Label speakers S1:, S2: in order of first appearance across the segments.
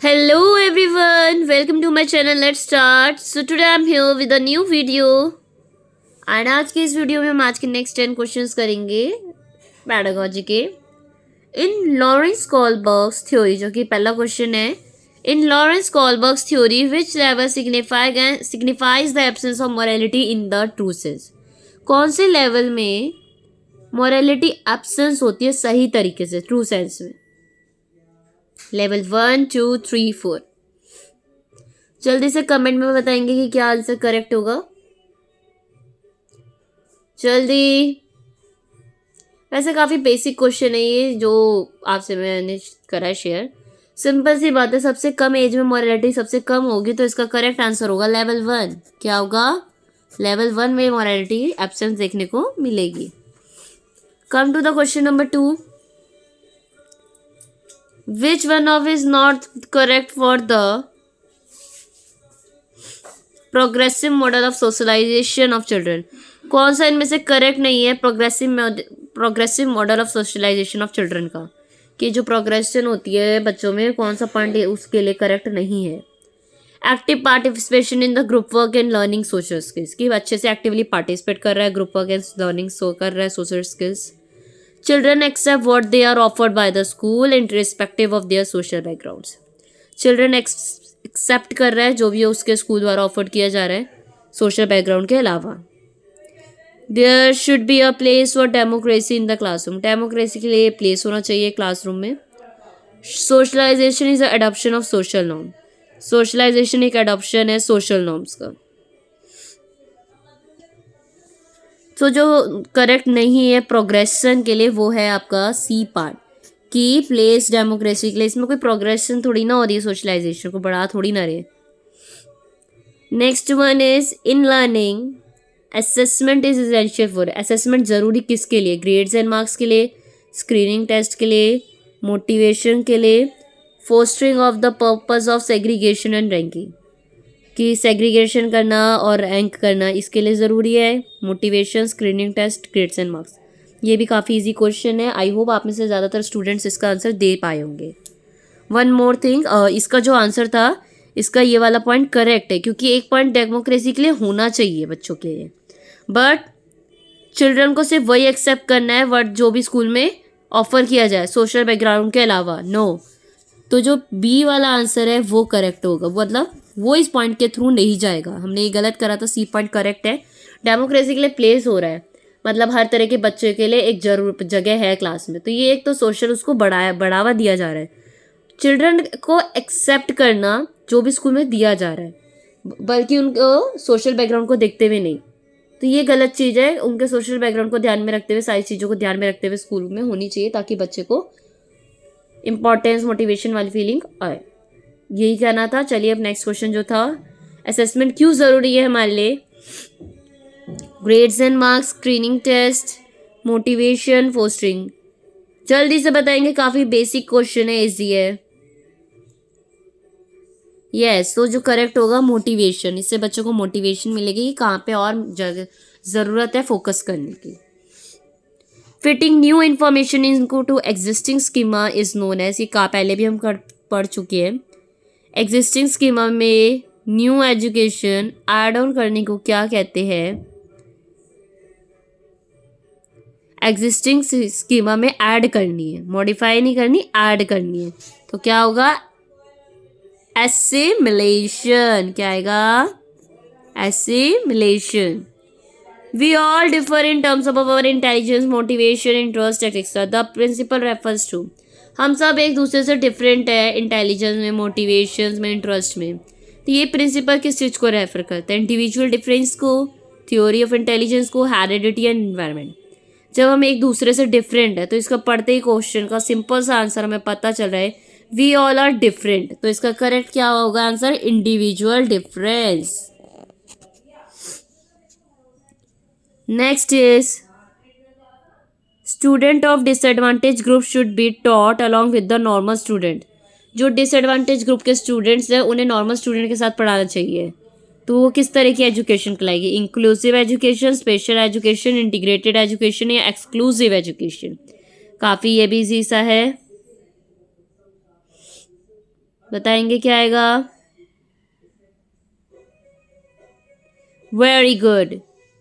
S1: Hello everyone, welcome to my channel. Let's start. So today I'm here with a new video. And आज के इस video में हम आज के नेक्स्ट 10 क्वेश्चंस करेंगे पैडागॉजी के. इन लॉरेंस कोलबर्ग्स थ्योरी, जो कि पहला क्वेश्चन है. In Lawrence Kohlberg's theory which level signifies the absence of morality in the true sense. कौन से लेवल में मोरालिटी एब्सेंस होती है सही तरीके से ट्रू सेंस में? लेवल 1, 2, 3, 4. जल्दी से कमेंट में बताएंगे कि क्या आंसर करेक्ट होगा. जल्दी. वैसे काफ़ी बेसिक क्वेश्चन है ये जो आपसे मैंने करा है शेयर. सिंपल सी बात है, सबसे कम एज में मोरालिटी सबसे कम होगी तो इसका करेक्ट आंसर होगा लेवल 1. क्या होगा? लेवल 1 में मोरालिटी एब्सेंस देखने को मिलेगी. Come to the question number 2. Which one of is not correct for the progressive model of socialization of children? कौन सा इनमें से करेक्ट नहीं है progressive model of socialization of children का? कि जो प्रोग्रेशन होती है बच्चों में, कौन सा पॉइंट उसके लिए करेक्ट नहीं है? Active participation in the group work and learning social skills, कि अच्छे से एक्टिवली पार्टिसिपेट कर रहा है ग्रुप वर्क एंड लर्निंग कर रहा है social skills. Children accept what they are offered by the school irrespective of their social backgrounds. Children accept कर रहा है जो भी उसके स्कूल द्वारा ऑफर्ड किया जा रहा है सोशल बैकग्राउंड के अलावा. There should be a place for democracy in the classroom. Democracy के लिए प्लेस होना चाहिए क्लासरूम में. Socialization is the adoption of social norm. Socialization एक अडॉप्शन है सोशल नॉर्म्स का. तो जो करेक्ट नहीं है प्रोग्रेशन के लिए वो है आपका सी पार्ट, कि प्लेस डेमोक्रेसी के लिए. इसमें कोई प्रोग्रेशन थोड़ी ना हो रही है, सोशलाइजेशन को बढ़ा थोड़ी ना रहे. Next one is in learning assessment is essential for. Assessment ज़रूरी किसके लिए? ग्रेड्स एंड मार्क्स के लिए, स्क्रीनिंग टेस्ट के लिए, मोटिवेशन के लिए, fostering of the purpose of segregation and ranking, कि सेग्रीगेशन करना और रैंक करना इसके लिए ज़रूरी है. Motivation, screening test, grades and marks. ये भी काफ़ी इजी क्वेश्चन है. आई होप आप में से ज़्यादातर स्टूडेंट्स इसका आंसर दे पाए होंगे. वन मोर थिंग, इसका जो आंसर था इसका ये वाला पॉइंट करेक्ट है, क्योंकि एक पॉइंट डेमोक्रेसी के लिए होना चाहिए बच्चों के लिए, बट चिल्ड्रन को सिर्फ वही एक्सेप्ट करना है वर्ड जो भी स्कूल में ऑफर किया जाए सोशल बैकग्राउंड के अलावा. नो. तो जो बी वाला आंसर है वो करेक्ट होगा, मतलब वो इस पॉइंट के थ्रू नहीं जाएगा. हमने ये गलत करा था. सी पॉइंट करेक्ट है. डेमोक्रेसी के लिए प्लेस हो रहा है, मतलब हर तरह के बच्चे के लिए एक जगह है क्लास में, तो ये एक तो सोशल उसको बढ़ावा दिया जा रहा है. चिल्ड्रन को एक्सेप्ट करना जो भी स्कूल में दिया जा रहा है, बल्कि उनको सोशल बैकग्राउंड को देखते हुए नहीं. तो ये गलत चीज़ है. उनके सोशल बैकग्राउंड को ध्यान में रखते हुए, सारी चीज़ों को ध्यान में रखते हुए स्कूल में होनी चाहिए, ताकि बच्चे को इम्पॉर्टेंस मोटिवेशन वाली फीलिंग आए. यही कहना था. चलिए अब नेक्स्ट क्वेश्चन जो था, असेसमेंट क्यों ज़रूरी है हमारे लिए? Grades and marks, screening test, motivation, fostering. जल्दी से बताएंगे. काफ़ी बेसिक क्वेश्चन है, इजी है. यस, तो जो करेक्ट होगा मोटिवेशन. इससे बच्चों को मोटिवेशन मिलेगी कि कहाँ पे और जगह ज़रूरत है फोकस करने की. फिटिंग न्यू इन्फॉर्मेशन इनको to existing schema is known as, ये पहले भी हम पढ़ चुके हैं. एग्जिस्टिंग स्कीमा में न्यू एजुकेशन ऐड ऑन करने को क्या कहते हैं? एग्जिस्टिंग स्कीमा में ऐड करनी है, मॉडिफाई नहीं करनी, ऐड करनी है. तो क्या होगा? एसिमिलेशन. क्या आएगा? Assimilation. We all differ in terms of our intelligence, motivation, interest, etc. The principle refers to. हम सब एक दूसरे से डिफरेंट है इंटेलिजेंस में, मोटिवेशन में, इंटरेस्ट में. तो ये प्रिंसिपल किस चीज़ को रेफर करता है? इंडिविजुअल डिफरेंस को, थ्योरी ऑफ इंटेलिजेंस को, हेरिडिटी एंड एनवायरनमेंट. जब हम एक दूसरे से डिफरेंट है तो इसका पढ़ते ही क्वेश्चन का सिंपल सा आंसर हमें पता चल रहा है, वी ऑल आर डिफरेंट. तो इसका करेक्ट क्या होगा answer? Individual difference. Next is student of disadvantaged group should be taught along with the normal student. जो डिसएडवांटेज ग्रुप के स्टूडेंट्स हैं उन्हें नॉर्मल स्टूडेंट के साथ पढ़ाना चाहिए. तो वो किस तरह की एजुकेशन कहलाएगी? Inclusive education, special education, integrated education या एक्सक्लूसिव एजुकेशन. काफ़ी ये भी इजी सा है. बताएंगे क्या आएगा? Very good,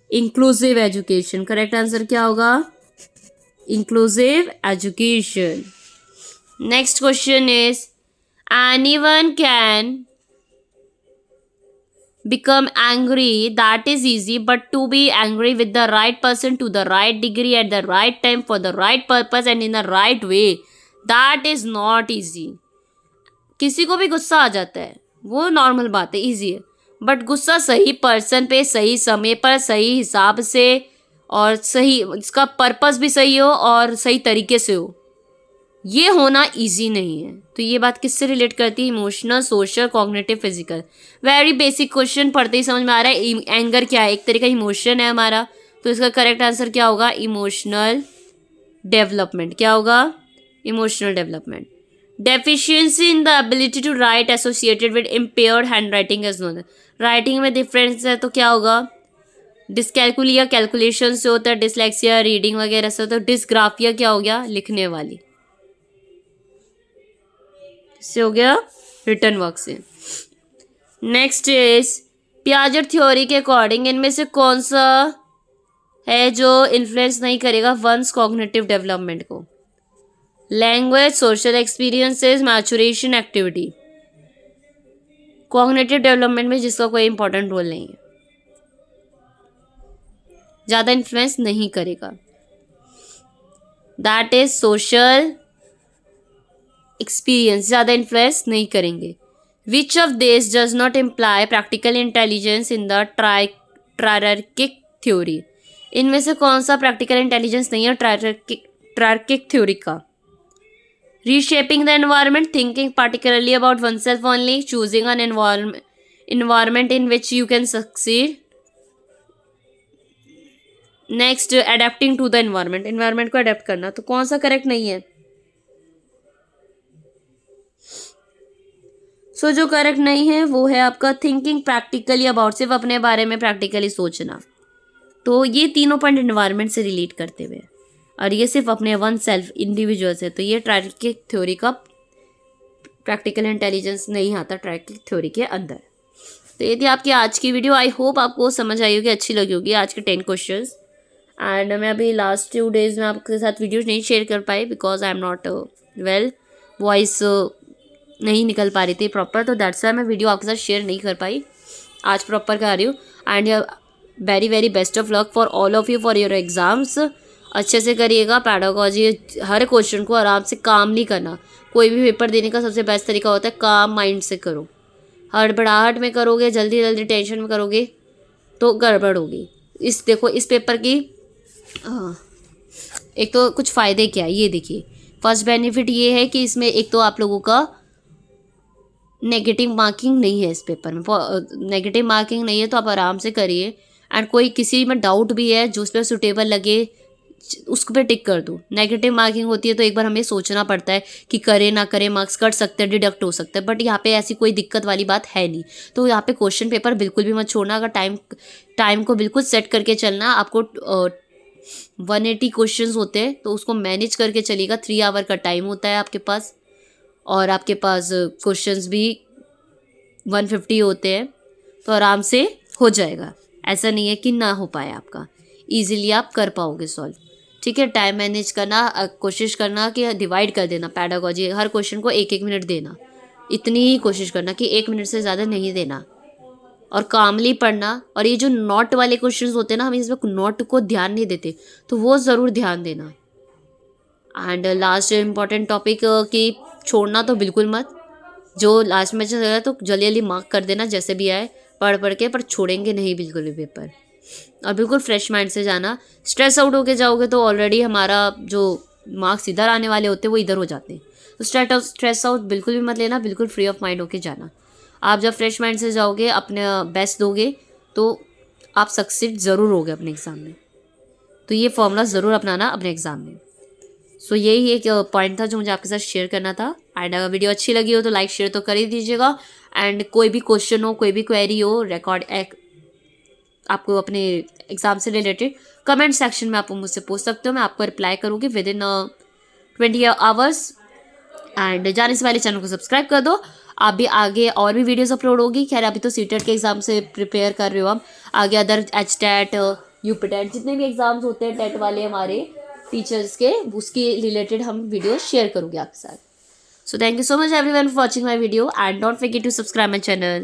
S1: inclusive education. Correct answer क्या होगा? Inclusive education. Next question is anyone can become angry, that is easy, but to be angry with the right person to the right degree at the right time for the right purpose and in the right way, that is not easy. किसी को भी गुस्सा आ जाता है, वो normal बात है, easy है, बट गुस्सा सही पर्सन पे सही समय पर सही हिसाब से और सही इसका पर्पस भी सही हो और सही तरीके से हो, ये होना इजी नहीं है। तो ये बात किससे रिलेट करती है? Emotional, social, cognitive, physical. Very basic question पढ़ते ही समझ में आ रहा है एंगर क्या है, एक तरह का इमोशन है हमारा। तो इसका करेक्ट आंसर क्या होगा? Emotional development. क्या होगा? Emotional development. Deficiency in the ability to write associated with impaired hand writing is known. Writing में डिफरेंस है तो क्या होगा? डिसकैलकुलिया कैलकुलेशन से होता है, डिसलेक्सिया रीडिंग वगैरह से होता है, डिसग्राफिया क्या हो गया? लिखने वाली से हो गया, रिटर्न वर्क से। नेक्स्ट इज पियाजेट थ्योरी के अकॉर्डिंग इनमें से कौन सा है जो इन्फ्लुएंस नहीं करेगा वंस कॉग्निटिव डेवलपमेंट को? Language, social experiences, maturation, activity. Cognitive development में जिसका कोई इंपॉर्टेंट रोल नहीं है, ज़्यादा इन्फ्लुएंस नहीं करेगा, दैट इज सोशल एक्सपीरियंस, ज़्यादा इन्फ्लुएंस नहीं करेंगे। Which of this does not imply practical intelligence in the triarchic theory? इनमें से कौन सा प्रैक्टिकल इंटेलिजेंस नहीं है ट्रायर्किक थ्योरी का? Reshaping the environment, thinking particularly about oneself only, choosing an environment in which you can succeed. Next adapting to the environment, environment को adapt करना। तो कौन सा करेक्ट नहीं है? सो जो करेक्ट नहीं है वो है आपका थिंकिंग प्रैक्टिकली अबाउट, सिर्फ अपने बारे में प्रैक्टिकली सोचना। तो ये तीनों पॉइंट एनवायरमेंट से रिलेट करते हुए, और ये सिर्फ अपने वन सेल्फ इंडिविजुअल से। तो ये ट्रायर्किक थ्योरी का प्रैक्टिकल इंटेलिजेंस नहीं आता ट्रायर्किक थ्योरी के अंदर। तो ये थी आपकी आज की वीडियो। आई होप आपको समझ आई होगी, अच्छी लगी होगी आज के 10 क्वेश्चंस। एंड मैं अभी लास्ट 2 डेज में आपके साथ वीडियोज नहीं शेयर कर पाई because I am not well, voice नहीं निकल पा रही थी प्रॉपर, तो दैट्स वाई मैं वीडियो आपके साथ शेयर नहीं कर पाई। आज प्रॉपर कर रही हूँ। And very very best of luck for all of you for your exams. अच्छे से करिएगा। पैडागॉजी हर क्वेश्चन को आराम से कामली करना। कोई भी पेपर देने का सबसे बेस्ट तरीका होता है काम माइंड से करो। हड़बड़ाहट में करोगे, जल्दी जल्दी टेंशन में करोगे तो गड़बड़ होगी। देखो इस पेपर की एक तो कुछ फ़ायदे क्या है ये देखिए। फर्स्ट बेनिफिट ये है कि इसमें एक तो आप लोगों का नेगेटिव मार्किंग नहीं है इस पेपर में। नेगेटिव मार्किंग नहीं है तो आप आराम से करिए। एंड कोई किसी में डाउट भी है जो उस पर सुटेबल लगे उसको पे टिक कर दो। नेगेटिव मार्किंग होती है तो एक बार हमें सोचना पड़ता है कि करे ना करे, मार्क्स कट सकते हैं, डिडक्ट हो सकते हैं। बट यहाँ पे ऐसी कोई दिक्कत वाली बात है नहीं। तो यहाँ पे क्वेश्चन पेपर बिल्कुल भी मत छोड़ना। अगर टाइम को बिल्कुल सेट करके चलना। आपको 180 क्वेश्चंस होते हैं तो उसको मैनेज करके चलिएगा। 3 आवर का टाइम होता है आपके पास, और आपके पास क्वेश्चंस भी 150 होते हैं, तो आराम से हो जाएगा। ऐसा नहीं है कि ना हो पाए आपका, ईजिली आप कर पाओगे सॉल्व। ठीक है, टाइम मैनेज करना, कोशिश करना कि डिवाइड कर देना पैडागॉजी, हर क्वेश्चन को 1-1 मिनट देना। इतनी ही कोशिश करना कि 1 मिनट से ज़्यादा नहीं देना, और कामली पढ़ना। और ये जो नोट वाले क्वेश्चंस होते हैं ना, हम इसमें नोट को ध्यान नहीं देते, तो वो ज़रूर ध्यान देना। एंड लास्ट इम्पॉर्टेंट टॉपिक कि छोड़ना तो बिल्कुल मत। जो लास्ट में चल रहा है तो जल्दी जल्दी मार्क कर देना जैसे भी आए, पढ़ के, पर छोड़ेंगे नहीं बिल्कुल भी पेपर। और बिल्कुल फ्रेश माइंड से जाना। स्ट्रेस आउट होके जाओगे तो ऑलरेडी हमारा जो मार्क्स इधर आने वाले होते हैं वो इधर हो जाते हैं। तो स्ट्रेस आउट बिल्कुल भी मत लेना, बिल्कुल फ्री ऑफ माइंड होके जाना। आप जब फ्रेश माइंड से जाओगे, अपने बेस्ट दोगे, तो आप सक्सीड ज़रूर होगे अपने एग्ज़ाम में। तो ये फॉर्मूला ज़रूर अपनाना अपने एग्ज़ाम में। सो यही एक पॉइंट था जो मुझे आपके साथ शेयर करना था। एंड अगर वीडियो अच्छी लगी हो तो लाइक शेयर तो कर ही दीजिएगा। एंड कोई भी क्वेश्चन हो, कोई भी क्वेरी हो, आपको अपने एग्ज़ाम से रिलेटेड, कमेंट सेक्शन में आप मुझसे पूछ सकते हो। मैं आपको रिप्लाई करूँगी विदिन 20 आवर्स। एंड जाने से पहले चैनल को सब्सक्राइब कर दो। आप भी आगे और भी वीडियोस अपलोड होगी। खैर अभी तो सीटेट के एग्ज़ाम से प्रिपेयर कर रहे हो आप, आगे अदर एचटेट, यूपीटेट जितने भी एग्ज़ाम्स होते हैं टेट वाले हमारे टीचर्स के, उसके रिलेटेड हम वीडियो शेयर करूँगी आपके साथ। So thank you so much everyone for watching my video and don't forget to subscribe my channel.